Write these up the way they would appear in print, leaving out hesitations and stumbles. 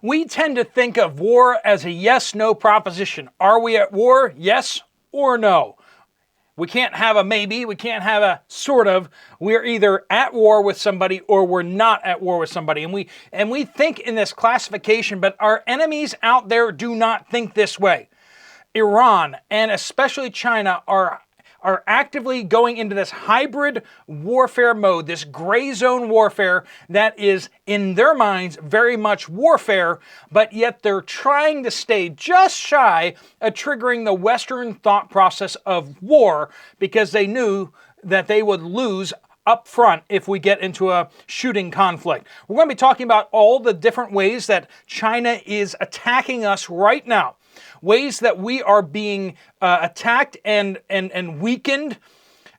We tend to think of war as a yes-no proposition. Are we at war? Yes or no? We can't have a maybe, we can't have a sort of. We're either at war with somebody or we're not at war with somebody. And we think in this classification, but our enemies out there do not think this way. Iran and especially China are actively going into this hybrid warfare mode, this gray zone warfare that is, in their minds, very much warfare, but yet they're trying to stay just shy of triggering the Western thought process of war because they knew that they would lose up front if we get into a shooting conflict. We're going to be talking about all the different ways that China is attacking us right now. Ways that we are being attacked and weakened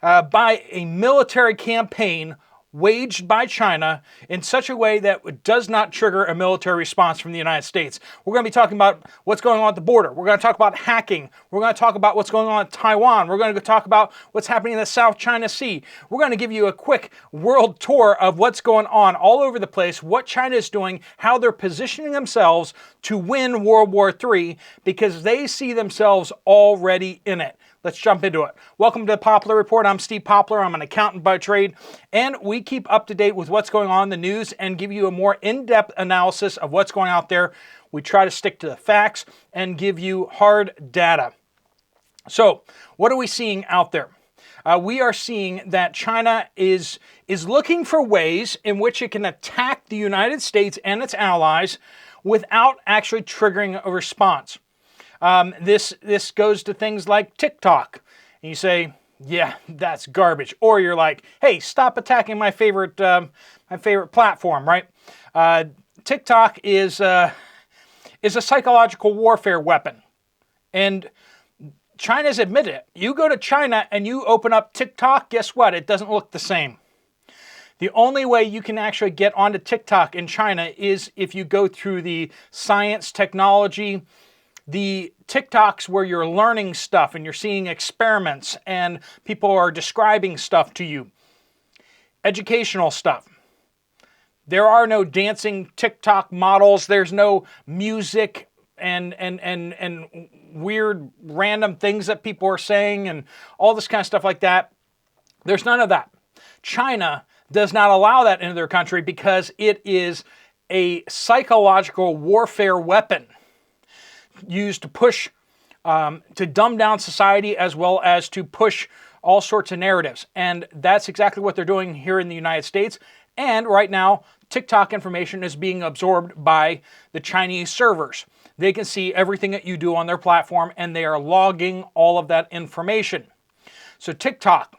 by a military campaign waged by China in such a way that does not trigger a military response from the United States. We're going to be talking about what's going on at the border. We're going to talk about hacking. We're going to talk about what's going on in Taiwan. We're going to talk about what's happening in the South China Sea. We're going to give you a quick world tour of what's going on all over the place, what China is doing, how they're positioning themselves to win World War III because they see themselves already in it. Let's jump into it. Welcome to the Poplar Report. I'm Steve Poplar. I'm an accountant by trade, and we keep up to date with what's going on in the news and give you a more in-depth analysis of what's going out there. We try to stick to the facts and give you hard data. So, what are we seeing out there? We are seeing that China is looking for ways in which it can attack the United States and its allies without actually triggering a response. This goes to things like Tik Tok. And you say, yeah, that's garbage. Or you're like, hey, stop attacking my favorite platform, right? TikTok is a psychological warfare weapon. And China's admitted it. You go to China and you open up TikTok, guess what? It doesn't look the same. The only way you can actually get onto TikTok in China is if you go through the science, technology, the TikToks where you're learning stuff and you're seeing experiments and people are describing stuff to you. Educational stuff. There are no dancing TikTok models. There's no music and weird random things that people are saying and all this kind of stuff like that. There's none of that. China does not allow that into their country because it is a psychological warfare weapon used to push, to dumb down society as well as to push all sorts of narratives. And that's exactly what they're doing here in the United States. And right now, TikTok information is being absorbed by the Chinese servers. They can see everything that you do on their platform and they are logging all of that information. So TikTok,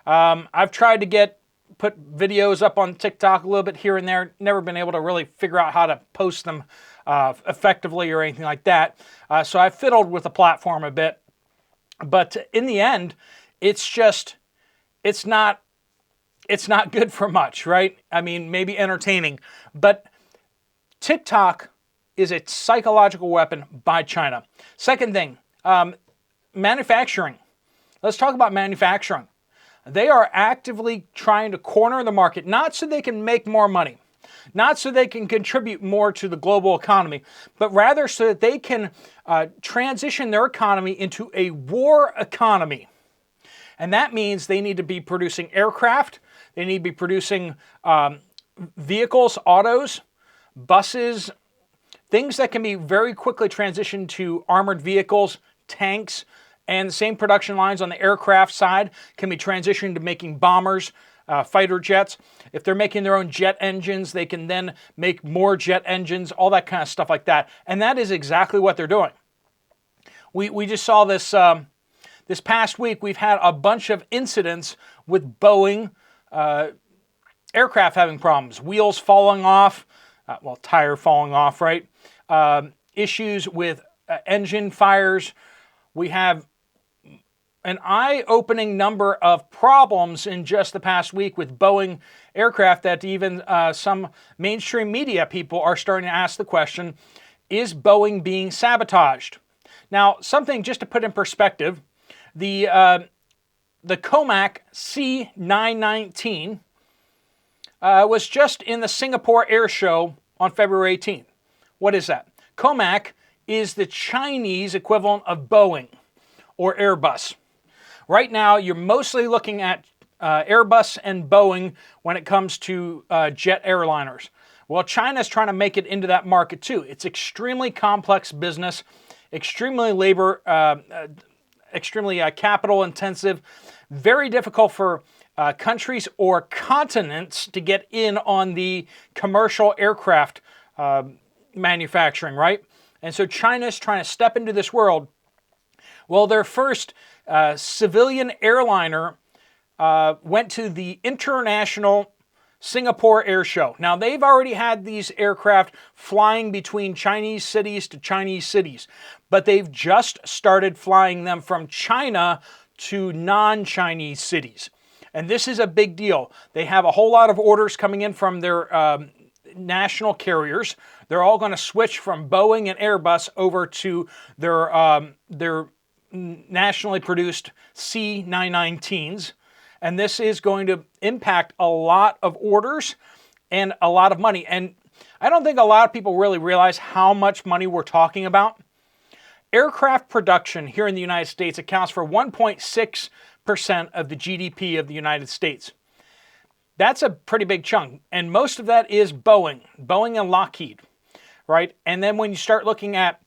I've tried to put videos up on TikTok a little bit here and there, never been able to really figure out how to post them effectively or anything like that. So I fiddled with the platform a bit. But in the end, it's not good for much, right? I mean, maybe entertaining. But TikTok is a psychological weapon by China. Second thing, manufacturing. Let's talk about manufacturing. They are actively trying to corner the market, not so they can make more money, not so they can contribute more to the global economy, but rather so that they can transition their economy into a war economy. And that means they need to be producing aircraft, they need to be producing vehicles, autos, buses, things that can be very quickly transitioned to armored vehicles, tanks, and the same production lines on the aircraft side can be transitioned to making bombers, fighter jets. If they're making their own jet engines, they can then make more jet engines, all that kind of stuff like that. And that is exactly what they're doing. We just saw this this past week. We've had a bunch of incidents with Boeing aircraft having problems, wheels falling off, tire falling off, right? Issues with engine fires. We have an eye-opening number of problems in just the past week with Boeing aircraft that even some mainstream media people are starting to ask the question, is Boeing being sabotaged? Now, something just to put in perspective, the Comac C919 was just in the Singapore Air Show on February 18th. What is that? COMAC is the Chinese equivalent of Boeing or Airbus. Right now, you're mostly looking at Airbus and Boeing when it comes to jet airliners. Well, China's trying to make it into that market too. It's extremely complex business, extremely capital intensive, very difficult for countries or continents to get in on the commercial aircraft manufacturing, right? And so China's trying to step into this world. Well, their first civilian airliner went to the International Singapore Air Show. Now, they've already had these aircraft flying between Chinese cities to Chinese cities, but they've just started flying them from China to non-Chinese cities. And this is a big deal. They have a whole lot of orders coming in from their national carriers. They're all going to switch from Boeing and Airbus over to their nationally produced C919s. And this is going to impact a lot of orders and a lot of money. And I don't think a lot of people really realize how much money we're talking about. Aircraft production here in the United States accounts for 1.6% of the GDP of the United States. That's a pretty big chunk. And most of that is Boeing and Lockheed, right? And then when you start looking at,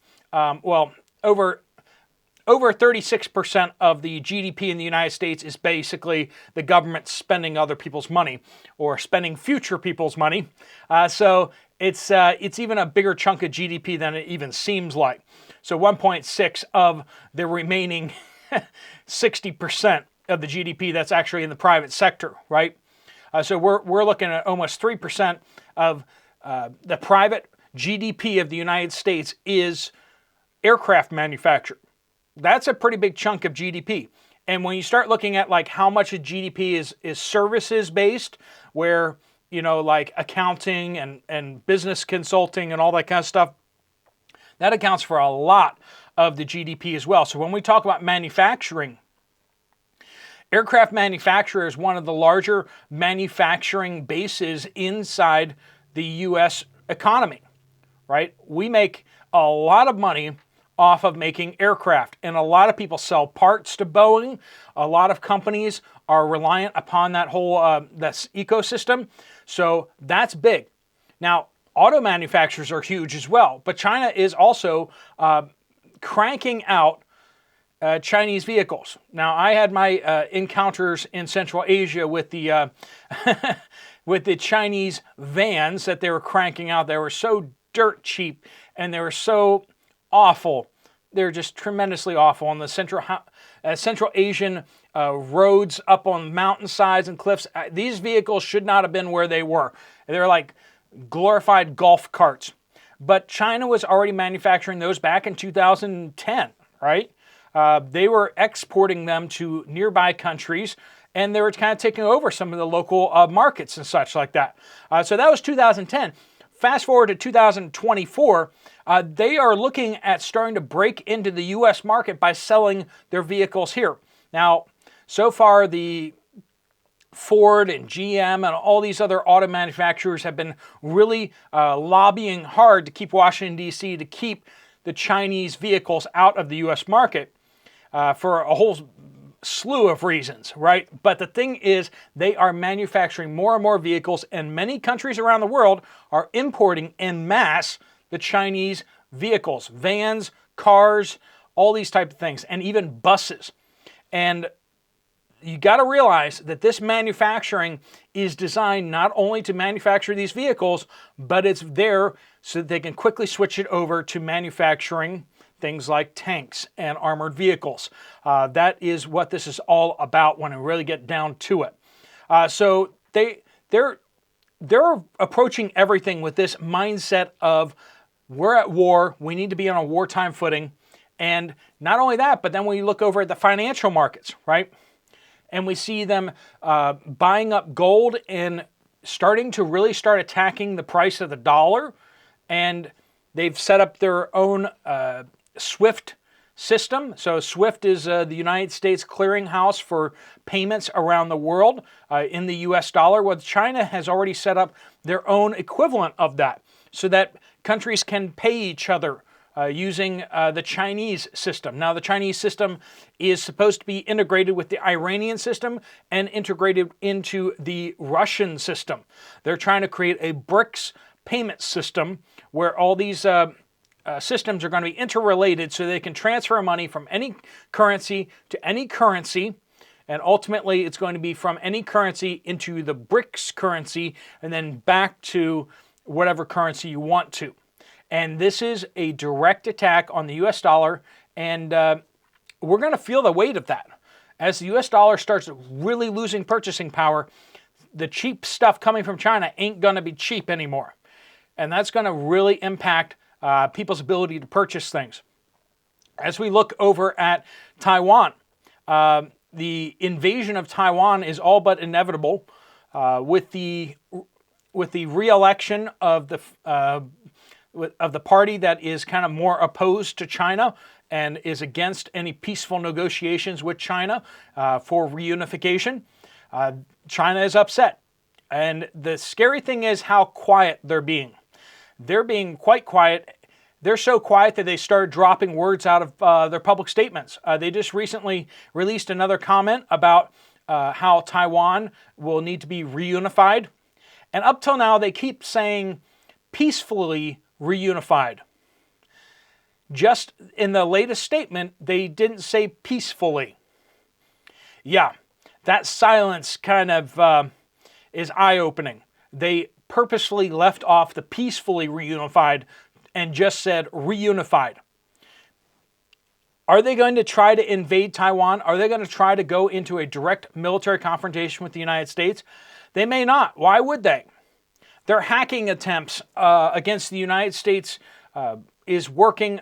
over 36% of the GDP in the United States is basically the government spending other people's money or spending future people's money. So it's even a bigger chunk of GDP than it even seems like. So 1.6 of the remaining 60% of the GDP that's actually in the private sector, right? So we're looking at almost 3% of the private GDP of the United States is aircraft manufacture. That's a pretty big chunk of GDP. And when you start looking at like how much of GDP is services based, where, you know, like accounting and business consulting and all that kind of stuff, that accounts for a lot of the GDP as well. So when we talk about manufacturing, aircraft manufacture is one of the larger manufacturing bases inside the U.S. economy, right? We make a lot of money off of making aircraft, and a lot of people sell parts to Boeing. A lot of companies are reliant upon that whole this ecosystem, so that's big. Now, auto manufacturers are huge as well, but China is also cranking out Chinese vehicles. Now, I had my encounters in Central Asia with the with the Chinese vans that they were cranking out. They were so dirt cheap, and they were so awful. They're just tremendously awful on the Central Asian roads up on mountainsides and cliffs. These vehicles should not have been where they were. They're like glorified golf carts. But China was already manufacturing those back in 2010, right? They were exporting them to nearby countries, and they were kind of taking over some of the local markets and such like that. So that was 2010. Fast forward to 2024, they are looking at starting to break into the U.S. market by selling their vehicles here. Now, so far, the Ford and GM and all these other auto manufacturers have been really lobbying hard to keep Washington, D.C., to keep the Chinese vehicles out of the U.S. market for a whole slew of reasons, right? But the thing is, they are manufacturing more and more vehicles, and many countries around the world are importing en masse the Chinese vehicles, vans, cars, all these type of things, and even buses. And you got to realize that this manufacturing is designed not only to manufacture these vehicles, but it's there so that they can quickly switch it over to manufacturing things like tanks and armored vehicles. That is what this is all about when we really get down to it. So they're approaching everything with this mindset of we're at war, we need to be on a wartime footing. And not only that, but then when you look over at the financial markets, right? And we see them buying up gold and starting to really start attacking the price of the dollar. And they've set up their own SWIFT system. So SWIFT is the United States clearinghouse for payments around the world in the US dollar. Well, China has already set up their own equivalent of that, so that countries can pay each other using the Chinese system. Now, the Chinese system is supposed to be integrated with the Iranian system and integrated into the Russian system. They're trying to create a BRICS payment system where all these systems are going to be interrelated so they can transfer money from any currency to any currency. And ultimately, it's going to be from any currency into the BRICS currency and then back to whatever currency you want to. And this is a direct attack on the US dollar, and we're going to feel the weight of that. As the US dollar starts really losing purchasing power, the cheap stuff coming from China ain't going to be cheap anymore. And that's going to really impact people's ability to purchase things. As we look over at Taiwan, the invasion of Taiwan is all but inevitable with the re-election of the party that is kind of more opposed to China and is against any peaceful negotiations with China for reunification. China is upset. And the scary thing is how quiet they're being. They're being quite quiet. They're so quiet that they started dropping words out of their public statements. They just recently released another comment about how Taiwan will need to be reunified. And up till now, they keep saying peacefully reunified. Just in the latest statement, they didn't say peacefully. Yeah, that silence kind of is eye-opening. They purposely left off the peacefully reunified and just said reunified. Are they going to try to invade Taiwan? Are they going to try to go into a direct military confrontation with the United States? They may not. Why would they? Their hacking attempts against the United States is working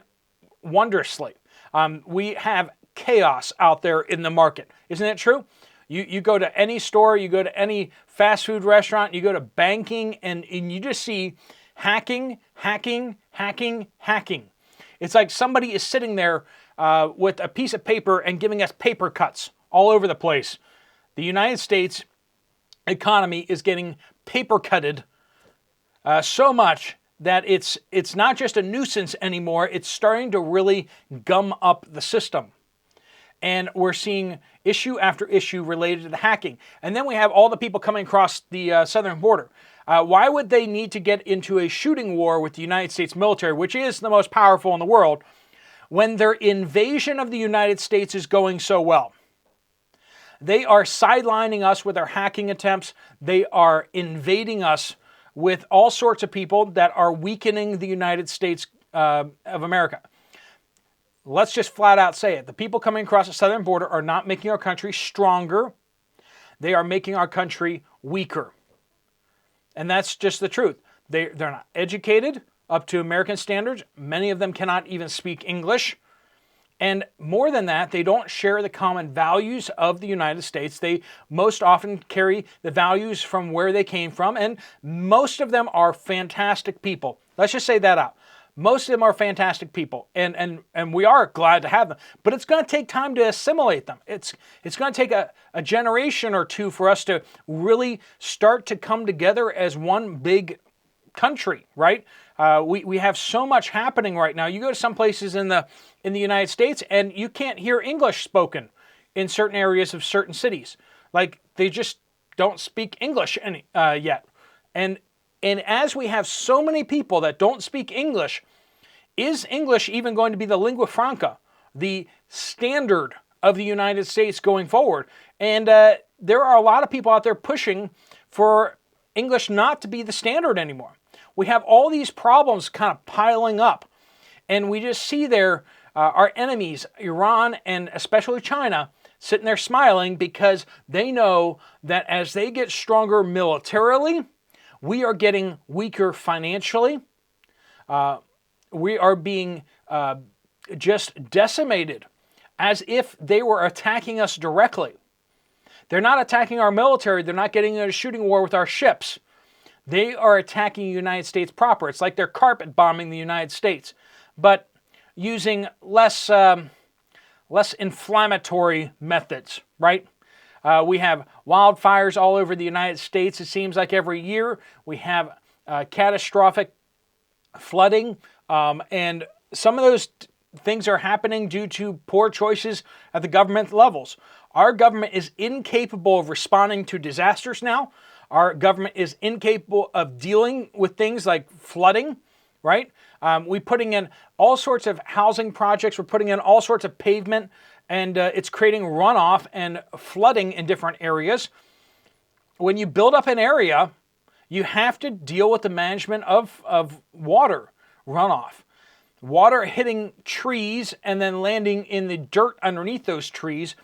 wondrously. We have chaos out there in the market. Isn't it true? You go to any store, you go to any fast food restaurant, you go to banking, and you just see hacking. It's like somebody is sitting there with a piece of paper and giving us paper cuts all over the place. The United States economy is getting paper cutted so much that it's not just a nuisance anymore, it's starting to really gum up the system. And we're seeing issue after issue related to the hacking. And then we have all the people coming across the southern border. Why would they need to get into a shooting war with the United States military, which is the most powerful in the world, when their invasion of the United States is going so well? They are sidelining us with their hacking attempts. They are invading us with all sorts of people that are weakening the United States of America. Let's just flat out say it. The people coming across the southern border are not making our country stronger. They are making our country weaker. And that's just the truth. They're not educated up to American standards. Many of them cannot even speak English. And more than that, they don't share the common values of the United States. They most often carry the values from where they came from, and most of them are fantastic people. Let's just say that out. Most of them are fantastic people, and we are glad to have them. But it's going to take time to assimilate them. It's going to take a generation or two for us to really start to come together as one big country, right? We have so much happening right now. You go to some places in the United States and you can't hear English spoken in certain areas of certain cities. Like they just don't speak English yet. And as we have so many people that don't speak English, is English even going to be the lingua franca, the standard of the United States going forward? And there are a lot of people out there pushing for English not to be the standard anymore. We have all these problems kind of piling up, and we just see there our enemies, Iran and especially China, sitting there smiling because they know that as they get stronger militarily, we are getting weaker financially. We are being just decimated as if they were attacking us directly. They're not attacking our military. They're not getting in a shooting war with our ships. They are attacking the United States proper. It's like they're carpet bombing the United States, but using less inflammatory methods, right? We have wildfires all over the United States. It seems like every year we have catastrophic flooding, and some of those things are happening due to poor choices at the government levels. Our government is incapable of responding to disasters now. Our government is incapable of dealing with things like flooding, right? We're putting in all sorts of housing projects. We're putting in all sorts of pavement, and it's creating runoff and flooding in different areas. When you build up an area, you have to deal with the management of water runoff. Water hitting trees and then landing in the dirt underneath those trees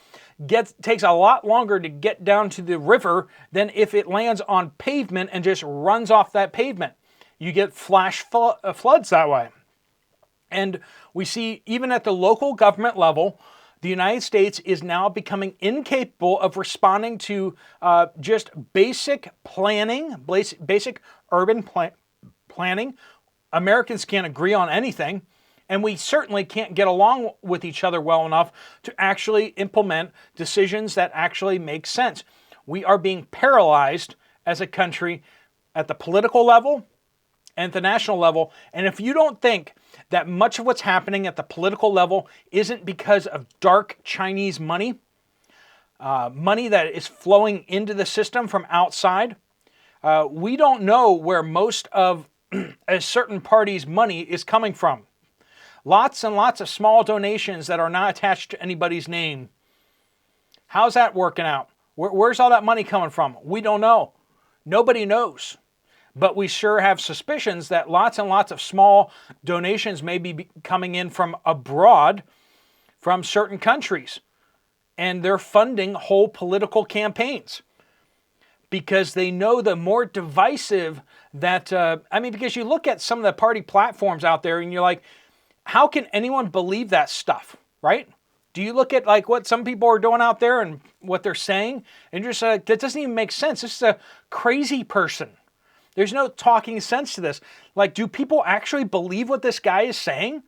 takes a lot longer to get down to the river than if it lands on pavement and just runs off that pavement. You get flash floods that way. And we see even at the local government level, the United States is now becoming incapable of responding to just basic planning, basic urban planning. Americans can't agree on anything, and we certainly can't get along with each other well enough to actually implement decisions that actually make sense. We are being paralyzed as a country at the political level and at the national level. And if you don't think that much of what's happening at the political level isn't because of dark Chinese money, money that is flowing into the system from outside, we don't know where most of a certain party's money is coming from. Lots and lots of small donations that are not attached to anybody's name. How's that working out? Where's all that money coming from? We don't know. Nobody knows. But we sure have suspicions that lots and lots of small donations may be coming in from abroad, from certain countries. And they're funding whole political campaigns. Because they know the more divisive that, because you look at some of the party platforms out there and you're like, how can anyone believe that stuff, right? Do you look at like what some people are doing out there and what they're saying? And you're just like, that doesn't even make sense. This is a crazy person. There's no talking sense to this. Like, do people actually believe what this guy is saying?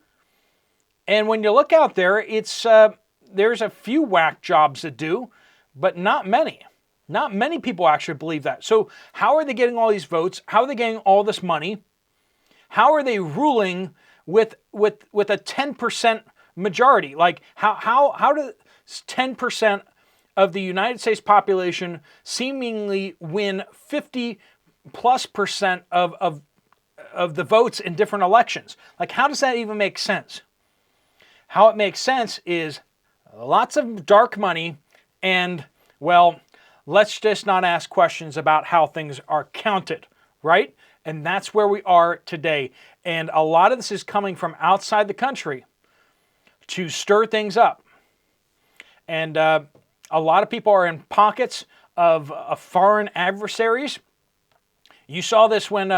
And when you look out there, it's there's a few whack jobs that do, but not many. Not many people actually believe that. So how are they getting all these votes? How are they getting all this money? How are they ruling with a 10% majority? Like how does 10% of the United States population seemingly win 50+% of the votes in different elections? Like, how does that even make sense? How it makes sense is lots of dark money and, well, let's just not ask questions about how things are counted, right? And that's where we are today. And a lot of this is coming from outside the country to stir things up. And a lot of people are in pockets of foreign adversaries. You saw this when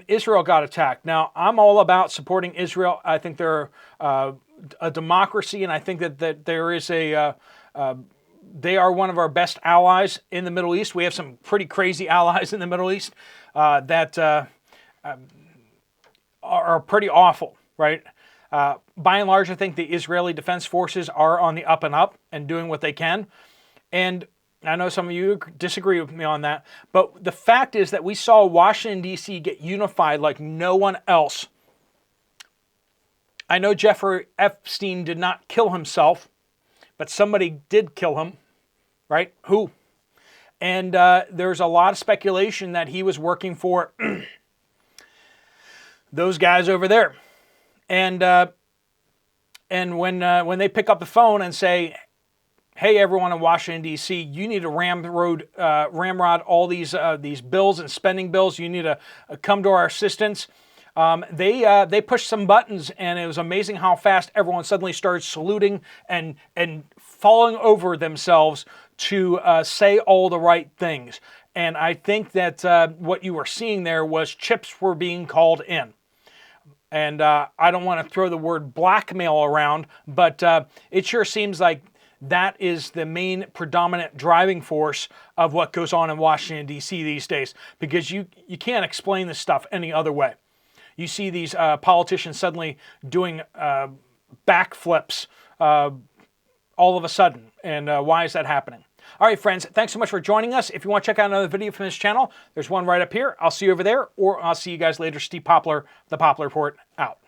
Israel got attacked. Now, I'm all about supporting Israel. I think they're a democracy, and I think that there is they are one of our best allies in the Middle East. We have some pretty crazy allies in the Middle East that are pretty awful, right? By and large, I think the Israeli Defense Forces are on the up and up and doing what they can. And I know some of you disagree with me on that, but the fact is that we saw Washington, D.C. get unified like no one else. I know Jeffrey Epstein did not kill himself, but somebody did kill him, right? Who? And there's a lot of speculation that he was working for those guys over there. And when they pick up the phone and say, hey, everyone in Washington, D.C., you need to ramrod all these bills and spending bills. You need to come to our assistance. They pushed some buttons, and it was amazing how fast everyone suddenly started saluting and falling over themselves to say all the right things. And I think that what you were seeing there was chips were being called in. And I don't want to throw the word blackmail around, but it sure seems like that is the main predominant driving force of what goes on in Washington, D.C. these days, because you can't explain this stuff any other way. You see these politicians suddenly doing backflips all of a sudden. And why is that happening? All right, friends, thanks so much for joining us. If you want to check out another video from this channel, there's one right up here. I'll see you over there, or I'll see you guys later. Steve Poplar, The Poplar Report, out.